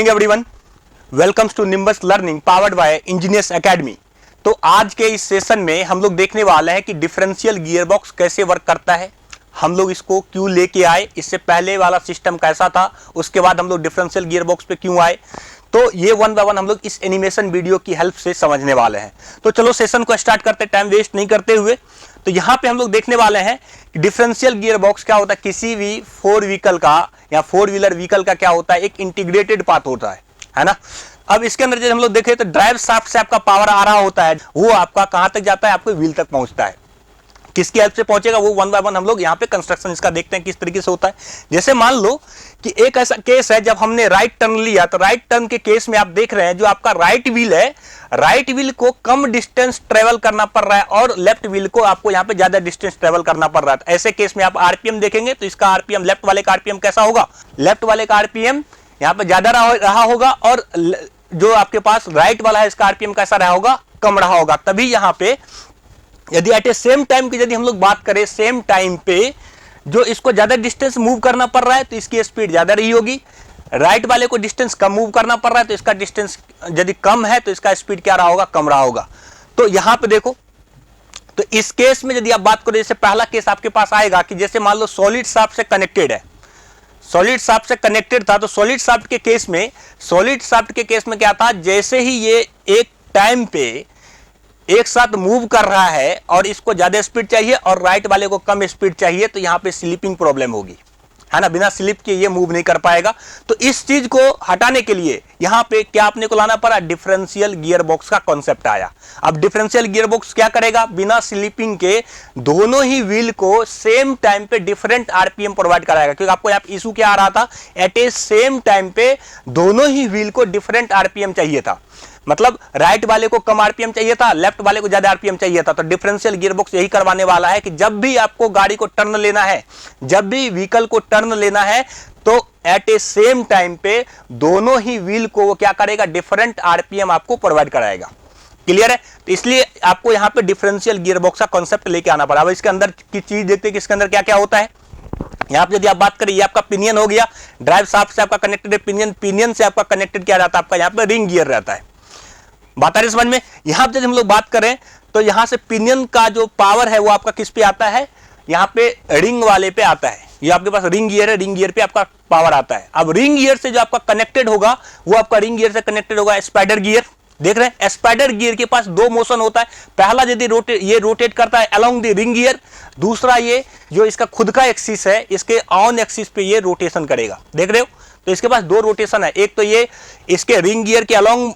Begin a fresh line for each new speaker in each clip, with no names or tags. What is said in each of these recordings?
Everyone, welcomes to Nimbus learning powered by engineers academy. तो आज के इस सेशन में हम लोग देखने वाले हैं कि डिफरेंशियल गियरबॉक्स कैसे वर्क करता है, हम लोग इसको क्यों लेके आए, इससे पहले वाला सिस्टम कैसा था, उसके बाद हम लोग डिफरेंशियल गियरबॉक्स पे क्यों आए। तो ये वन बाय वन हम लोग इस एनिमेशन वीडियो की हेल्प से समझने वाले हैं। तो चलो सेशन को स्टार्ट करते, टाइम वेस्ट नहीं करते हुए। तो यहाँ पे हम लोग देखने वाले हैं कि डिफरेंशियल गियरबॉक्स क्या होता है। किसी भी फोर व्हीकल का या फोर व्हीलर व्हीकल का क्या होता है, एक इंटीग्रेटेड पाथ होता है ना। अब इसके अंदर जब हम लोग देखें तो ड्राइव शाफ्ट से आपका पावर आ रहा होता है, वो आपका कहां तक जाता है, आपके व्हील तक पहुंचता है। किसकी हेल्प से पहुंचेगा वो वन बाय वन हम लोग यहाँ पे कंस्ट्रक्शन इसका देखते हैं किस तरीके से होता है। जैसे मान लो कि एक ऐसा केस है जब हमने राइट टर्न लिया, तो राइट टर्न के केस में आप देख रहे हैं जो आपका राइट व्हील है, राइट व्हील को कम डिस्टेंस ट्रेवल करना पड़ रहा है और लेफ्ट व्हील को आपको यहाँ पे ज्यादा डिस्टेंस ट्रेवल करना पड़ रहा है। ऐसे केस में आप आरपीएम देखेंगे तो इसका आरपीएम, लेफ्ट वाले का आरपीएम कैसा होगा, लेफ्ट वाले का आरपीएम यहाँ पे ज्यादा रहा होगा और जो आपके पास राइट वाला है इसका आरपीएम कैसा रहा होगा, कम रहा होगा। तभी यहाँ पे यदि एट ए सेम टाइम की यदि हम लोग बात करें, सेम टाइम पे जो इसको ज्यादा डिस्टेंस मूव करना पड़ रहा है तो इसकी स्पीड ज्यादा रही होगी, राइट वाले को डिस्टेंस कम मूव करना पड़ रहा है तो इसका डिस्टेंस यदि कम है तो इसका स्पीड क्या रहा होगा, कम रहा होगा। तो यहां पे देखो, तो इस केस में यदि आप बात करो, जैसे पहला केस आपके पास आएगा कि जैसे मान लो सॉलिड शाफ्ट से कनेक्टेड है, सॉलिड शाफ्ट से कनेक्टेड था, तो सॉलिड शाफ्ट के केस में क्या था, जैसे ही ये एक टाइम पे एक साथ मूव कर रहा है और इसको ज्यादा स्पीड चाहिए और राइट वाले को कम स्पीड चाहिए, तो यहां पे स्लिपिंग प्रॉब्लम होगी, है ना। बिना स्लिप के ये मूव नहीं कर पाएगा। तो इस चीज को हटाने के लिए यहां पे क्या अपने को लाना पड़ा, डिफरेंशियल गियरबॉक्स का कॉन्सेप्ट आया। अब डिफरेंशियल गियरबॉक्स क्या करेगा, बिना स्लिपिंग के दोनों ही व्हील को सेम टाइम पे डिफरेंट आरपीएम प्रोवाइड कराएगा। क्योंकि आपको यहाँ इशू क्या आ रहा था, एट ए सेम टाइम पे दोनों ही व्हील को डिफरेंट आरपीएम चाहिए था। मतलब राइट वाले को कम आरपीएम चाहिए था, लेफ्ट वाले को ज्यादा आरपीएम चाहिए था। तो डिफरेंशियल गियरबॉक्स यही करवाने वाला है कि जब भी आपको गाड़ी को टर्न लेना है, जब भी व्हीकल को टर्न लेना है, तो एट ए सेम टाइम पे दोनों ही व्हील को वो क्या करेगा, डिफरेंट आरपीएम आपको प्रोवाइड कराएगा। क्लियर है। तो इसलिए आपको यहां पे डिफरेंशियल गियरबॉक्स का कॉन्सेप्ट लेके आना पड़ा। अब इसके अंदर की चीज देखते हैं कि इसके अंदर क्या क्या होता है। यहां पे यदि आप बात करें, ये आपका पिनियन हो गया, ड्राइव शाफ्ट से आपका कनेक्टेड है पिनियन, पिनियन से आपका कनेक्टेड क्या रहता है, आपका यहाँ पे रिंग गियर रहता है। बात आ रही समझ में। यहां पे हम लोग बात करें तो यहां से पिनियन का जो पावर है वो आपका किस पे आता है, यहां पे रिंग वाले पे आता है। ये आपके पास रिंग गियर है, रिंग गियर पे आपका पावर आता है। अब रिंग गियर से जो आपका कनेक्टेड होगा वो आपका रिंग गियर से कनेक्टेड होगा स्पाइडर गियर। देख रहे हैं, स्पाइडर गियर के पास दो मोशन होता है। पहला यदि ये रोटेट करता है अलोंग द रिंग गियर, दूसरा ये जो इसका खुद का एक्सिस है, इसके ऑन एक्सिस पे ये रोटेशन करेगा। देख रहे हो, तो इसके पास दो रोटेशन है, एक तो ये इसके रिंग गियर के अलोंग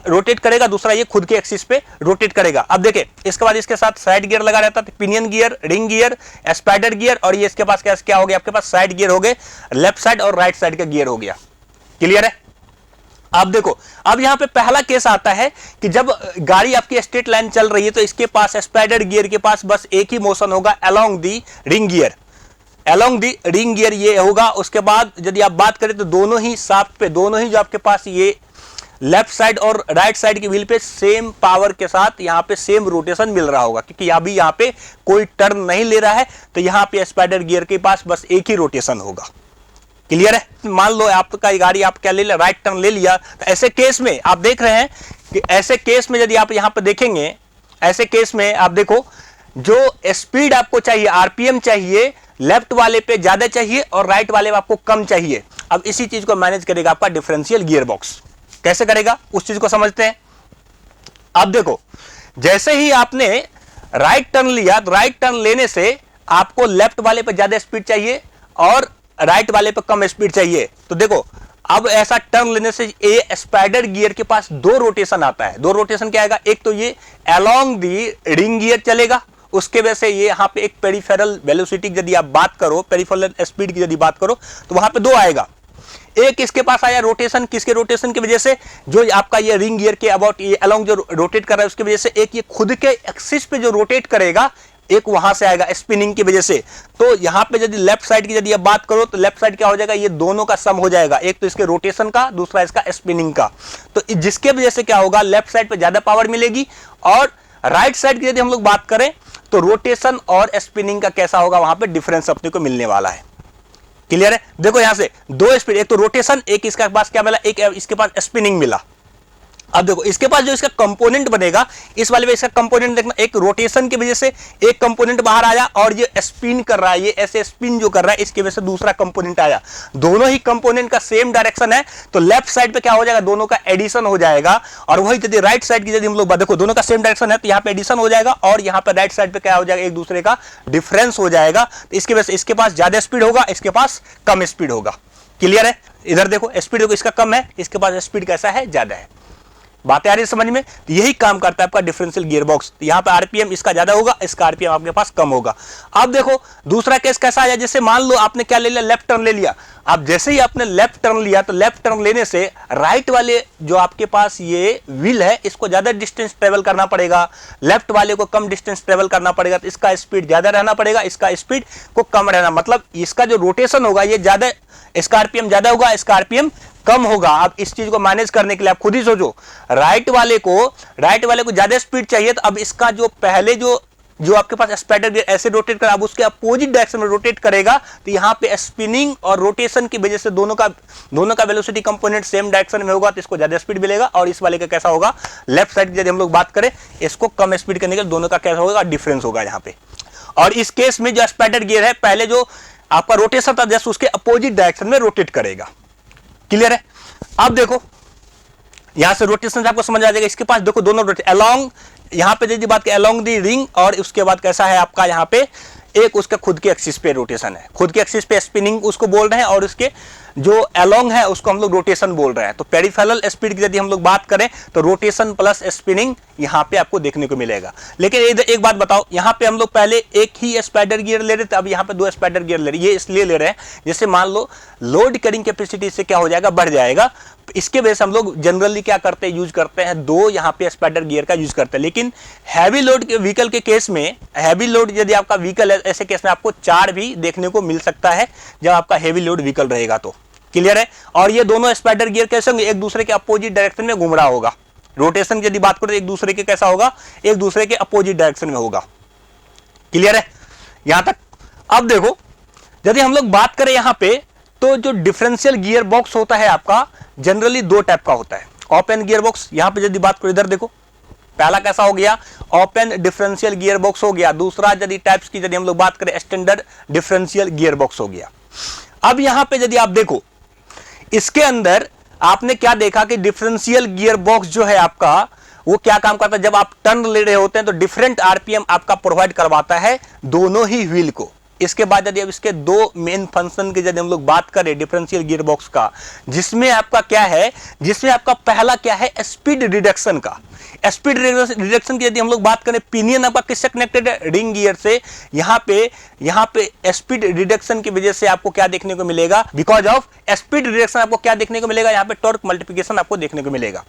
रोटेट करेगा, दूसरा ये खुद के एक्सिस पे रोटेट करेगा। अब देखें, इसके बाद इसके साथ साइड गियर लगा रहता है, pinion gear, ring gear, spider gear, और ये इसके पास क्या हो गया, आपके पास साइड गियर हो गए, लेफ्ट साइड और राइट साइड का गियर हो गया। क्लियर है। अब देखो, अब यहां पे पहला केस आता है कि जब गाड़ी आपकी स्ट्रेट लाइन चल रही है तो इसके पास स्पाइडर गियर के पास बस एक ही मोशन होगा, along the ring gear, along the ring gear ये होगा। उसके बाद यदि आप बात करें तो दोनों ही शाफ्ट पे, दोनों ही जो आपके पास ये लेफ्ट साइड और राइट साइड के व्हील पे सेम पावर के साथ यहाँ पे सेम रोटेशन मिल रहा होगा, क्योंकि अभी यहाँ पे कोई टर्न नहीं ले रहा है, तो यहाँ पे स्पाइडर गियर के पास बस एक ही रोटेशन होगा। क्लियर है। मान लो आपका गाड़ी आप क्या ले लिया, राइट टर्न ले लिया, तो ऐसे केस में आप देख रहे हैं कि ऐसे केस में यदि आप यहाँ पे देखेंगे, ऐसे केस में आप देखो जो स्पीड आपको चाहिए, आरपीएम चाहिए, लेफ्ट वाले पे ज्यादा चाहिए और राइट वाले पे आपको कम चाहिए। अब इसी चीज को मैनेज करेगा आपका डिफरेंशियल गियरबॉक्स। कैसे करेगा उस चीज को समझते हैं। अब देखो, जैसे ही आपने राइट टर्न लिया, तो राइट टर्न लेने से आपको लेफ्ट वाले पे ज्यादा स्पीड चाहिए और राइट वाले पे कम स्पीड चाहिए। तो देखो, अब ऐसा टर्न लेने से ये स्पाइडर गियर के पास दो रोटेशन आता है। दो रोटेशन क्या आएगा, एक तो ये अलोंग दी रिंग गियर चलेगा, उसके वजह से ये यहां पे एक पेरिफेरल वेलोसिटी यदि आप बात करो, पेरिफेरल स्पीड की यदि बात करो, तो वहां पे दो आएगा। एक इसके पास आया रोटेशन, किसके रोटेशन की वजह से, जो आपका ये रिंग गियर के अबाउट ये अलोंग जो रोटेट कर रहा है उसकी वजह से, एक ये खुद के एक्सिस पे जो रोटेट करेगा, एक वहां से आएगा स्पिनिंग की वजह से। तो यहां पे यदि लेफ्ट साइड की यदि आप बात करो तो लेफ्ट साइड क्या हो जाएगा, ये दोनों का सम हो जाएगा, एक तो इसके रोटेशन का, दूसरा इसका स्पिनिंग का। तो जिसके वजह से क्या होगा, लेफ्ट साइड पे ज्यादा पावर मिलेगी। और राइट साइड की यदि हम लोग बात करें तो रोटेशन और स्पिनिंग का कैसा होगा, वहां पे डिफरेंस अपने को मिलने वाला है। क्लियर है? देखो यहां से दो स्पीड, एक तो रोटेशन, एक इसके पास क्या मिला, एक इसके पास स्पिनिंग मिला। अब देखो इसके पास जो इसका कंपोनेंट बनेगा, इस वाले में इसका कंपोनेंट देखना, एक रोटेशन की वजह से एक कंपोनेंट बाहर आया और ये स्पिन कर रहा है, ये ऐसे स्पिन जो कर रहा है इसकी वजह से दूसरा कंपोनेंट आया। दोनों ही कंपोनेंट का सेम डायरेक्शन है तो लेफ्ट साइड पे क्या हो जाएगा, दोनों का एडिशन हो जाएगा। और वही यदि राइट साइड की यदि हम लोग देखो दोनों का सेम डायरेक्शन है तो यहाँ पे एडिशन हो जाएगा और यहाँ पे राइट साइड पे क्या हो जाएगा, एक दूसरे का डिफरेंस हो जाएगा। तो इसकी वजह से इसके पास ज्यादा स्पीड होगा, इसके पास कम स्पीड होगा। क्लियर है? इधर देखो स्पीड देखो इसका कम है, इसके पास स्पीड कैसा है, ज्यादा है। बात आ रही है समझ में? तो यही काम करता है आपका डिफरेंशियल गियर बॉक्स। यहाँ पे आरपीएम इसका ज्यादा होगा, इसका आरपीएम आपके पास कम होगा। अब देखो दूसरा केस कैसा आया, जैसे मान लो आपने क्या ले लिया, लेफ्ट टर्न ले लिया। अब जैसे ही आपने लेफ्ट टर्न लिया तो लेफ्ट टर्न लेने से राइट वाले जो आपके पास ये व्हील है इसको ज्यादा डिस्टेंस ट्रेवल करना पड़ेगा, लेफ्ट वाले को कम डिस्टेंस ट्रेवल करना पड़ेगा। तो इसका स्पीड ज्यादा रहना पड़ेगा, इसका स्पीड को कम रहना, मतलब इसका जो रोटेशन होगा ये ज्यादा, इसका आरपीएम ज्यादा होगा, इसका आरपीएम कम होगा। अब इस चीज को मैनेज करने के लिए आप खुद ही सोचो, राइट वाले को ज्यादा स्पीड चाहिए तो अब इसका जो पहले जो आपके पास स्पाइडर गियर ऐसे रोटेट कर, अब उसके अपोजिट डायरेक्शन में रोटेट करेगा तो यहाँ पे स्पिनिंग और रोटेशन की वजह से दोनों का वेलोसिटी कंपोनेंट सेम डायरेक्शन में होगा तो इसको ज्यादा स्पीड मिलेगा। और इस वाले का कैसा होगा, लेफ्ट साइड यदि हम लोग बात करें इसको कम स्पीड करने के लिए दोनों का कैसा होगा, डिफरेंस होगा यहाँ पे। और इस केस में जो स्पाइडर गियर है पहले जो आपका रोटेशन था जस्ट उसके अपोजिट डायरेक्शन में रोटेट करेगा। क्लियर है? अब देखो यहां से रोटेशन आपको समझ आ जाएगा। इसके पास देखो दोनों अलोंग, यहां पे यदि बात करें अलोंग दी रिंग, और उसके बाद कैसा है आपका यहाँ पे एक उसका खुद के एक्सिस पे रोटेशन है, खुद के एक्सिस पे स्पिनिंग उसको बोल रहे हैं और उसके जो अलोंग है उसको हम लोग रोटेशन बोल रहे हैं। तो पेरिफेरल स्पीड की यदि हम लोग बात करें तो रोटेशन प्लस स्पिनिंग यहाँ पे आपको देखने को मिलेगा। लेकिन एक बात बताओ, यहाँ पे हम लोग पहले एक ही स्पाइडर गियर ले रहे थे, अब यहाँ पे दो स्पाइडर गियर ले रहे हैं। ये इसलिए ले रहे हैं जैसे मान लो लोड कैरिंग कैपेसिटी से क्या हो जाएगा, बढ़ जाएगा। इसके वजह से हम लोग जनरली क्या करते हैं, यूज करते हैं दो यहाँ पे स्पाइडर गियर का यूज करते हैं। लेकिन हैवी लोड के व्हीकल के केस में, हैवी लोड यदि आपका व्हीकल है ऐसे केस में आपको चार भी देखने को मिल सकता है जब आपका हैवी लोड व्हीकल रहेगा तो। क्लियर है? और ये दोनों स्पाइडर गियर कैसे होंगे, एक दूसरे के अपोजिट डायरेक्शन में घूम रहा होगा। रोटेशन यदि बात करें एक दूसरे के कैसा होगा, एक दूसरे के अपोजिट डायरेक्शन में होगा। क्लियर है यहां तक? अब देखो यदि हम लोग बात करें यहां पे तो जो डिफरेंशियल गियर बॉक्स होता है आपका जनरली दो टाइप का होता है। ओपन गियर बॉक्स, यहां पे यदि बात करो इधर देखो, पहला कैसा हो गया, ओपन डिफरेंशियल गियर बॉक्स हो गया। दूसरा यदि टाइप्स की यदि हम लोग बात करें स्टैंडर्ड डिफरेंशियल गियर बॉक्स हो गया। अब यहां पे यदि आप देखो इसके अंदर आपने क्या देखा कि डिफरेंशियल गियर बॉक्स जो है आपका वो क्या काम करता है, जब आप टर्न ले रहे होते हैं तो डिफरेंट आरपीएम आपका प्रोवाइड करवाता है दोनों ही व्हील को। इसके बाद यदि अब इसके दो मेन फंक्शन की यदि हम लोग बात करें डिफरेंशियल गियर बॉक्स का, जिसमें आपका क्या है, जिसमें आपका पहला क्या है, स्पीड रिडक्शन का। स्पीड रिडक्शन की यदि हम लोग बात करें, पिनियन आपका किससे कनेक्टेड है, रिंग गियर से। यहाँ पे स्पीड रिडक्शन की वजह से आपको क्या देखने को मिलेगा, बिकॉज ऑफ स्पीड रिडक्शन आपको क्या देखने को मिलेगा, यहाँ पे टॉर्क मल्टीप्लिकेशन आपको देखने को मिलेगा।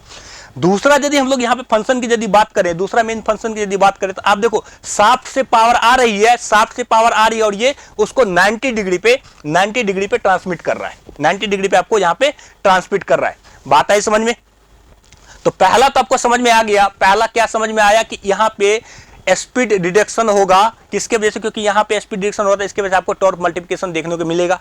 दूसरा यदि हम लोग यहाँ पे फंक्शन की यदि बात करें, दूसरा मेन फंक्शन की यदि बात करें तो आप देखो शाफ्ट से पावर आ रही है, शाफ्ट से पावर आ रही है और ये उसको 90 डिग्री पे ट्रांसमिट कर रहा है, 90 डिग्री पे आपको यहाँ पे ट्रांसमिट कर रहा है। बात आई समझ में? तो पहला तो आपको समझ में आ गया। पहला क्या समझ में आया कि यहाँ पे स्पीड रिडक्शन होगा, किसके वजह से, क्योंकि यहाँ पे स्पीड रिडक्शन होता है, इसके वजह से आपको टॉर्क मल्टीप्लिकेशन देखने को मिलेगा।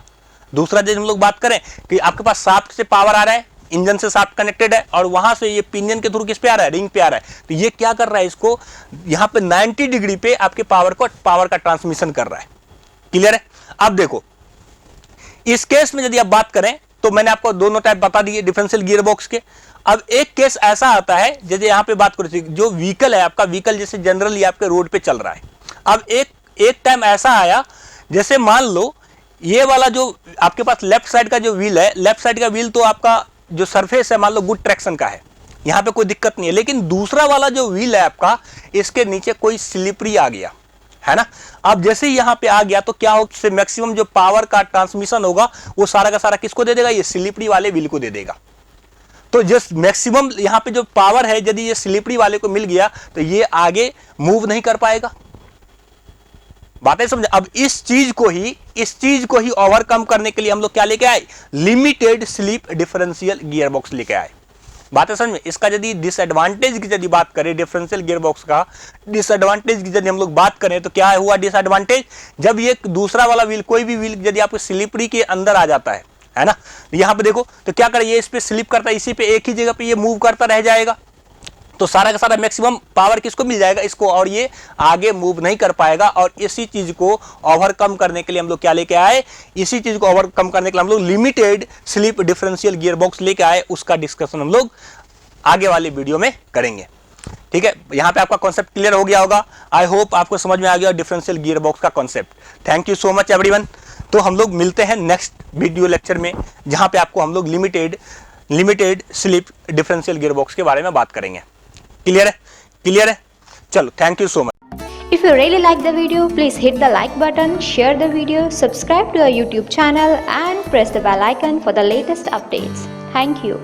दूसरा यदि हम लोग बात करें कि आपके पास शाफ्ट से पावर आ रहा है, इंजन से शाफ्ट कनेक्टेड है और वहां से ये पिनियन के थ्रू किस पे आ रहा है, रिंग पे आ रहा है। तो ये क्या कर रहा है, इसको यहाँ पे 90 डिग्री पे आपके पावर का ट्रांसमिशन कर रहा है। क्लियर है? अब देखो इस केस में यदि आप बात करें तो मैंने आपको दोनों टाइप बता दिए डिफरेंशियल गियर बॉक्स के। अब एक केस ऐसा आता है जैसे यहां पे बात करो, जो व्हीकल है आपका, व्हीकल जैसे जनरली आपके रोड पे चल रहा है। अब एक टाइम ऐसा आया जैसे मान लो ये वाला जो आपके पास लेफ्ट साइड का जो व्हील है, लेफ्ट साइड का व्हील तो आपका जो सरफेस है मान लो गुड ट्रैक्शन का है, यहां पे कोई दिक्कत नहीं है। लेकिन दूसरा वाला जो व्हील है आपका, इसके नीचे कोई स्लिपरी आ गया है ना। अब जैसे ही यहां पे आ गया तो क्या हो, मैक्सिमम जो पावर का ट्रांसमिशन होगा वो सारा का सारा किसको दे देगा, ये स्लिपरी वाले व्हील को दे देगा। तो जस्ट मैक्सिमम यहां पे जो पावर है यदि ये स्लिपरी वाले को मिल गया तो ये आगे मूव नहीं कर पाएगा। बातें समझे? अब इस चीज को ही ओवरकम करने के लिए हम लोग क्या लेके आए, limited slip differential gear box लेके आए। बात है समझ में। इसका यदि डिसएडवांटेज की यदि बात करें, डिफरेंशियल गियरबॉक्स का डिसएडवांटेज की यदि हम लोग बात करें तो क्या हुआ डिसएडवांटेज, जब ये दूसरा वाला व्हील, कोई भी व्हील यदि आपको स्लिपरी के अंदर आ जाता है ना, यहां पे देखो तो क्या करे, ये इस पे स्लिप करता है, इसी पे एक ही जगह पे ये मूव करता रह जाएगा, तो सारा का सारा मैक्सिमम पावर किसको मिल जाएगा, इसको, और ये आगे मूव नहीं कर पाएगा। और इसी चीज को ओवरकम करने के लिए हम लोग क्या लेके आए, इसी चीज को ओवरकम करने के लिए हम लोग लिमिटेड स्लिप डिफरेंशियल गियरबॉक्स लेके आए। उसका डिस्कशन हम लोग आगे वाले वीडियो में करेंगे। ठीक है, यहां पे आपका कॉन्सेप्ट क्लियर हो गया होगा। आई होप आपको समझ में आ गया डिफरेंशियल गियरबॉक्स का concept. Thank you so much everyone. तो हम लोग मिलते हैं नेक्स्ट वीडियो लेक्चर में, जहां पे आपको हम लोग लिमिटेड स्लिप डिफरेंशियल गियरबॉक्स के बारे में बात करेंगे। क्लियर है, क्लियर है, चलो thank you so much.
If you really like the video, please hit the like button, share the video, subscribe to our YouTube channel and press the bell icon for the latest updates. Thank you.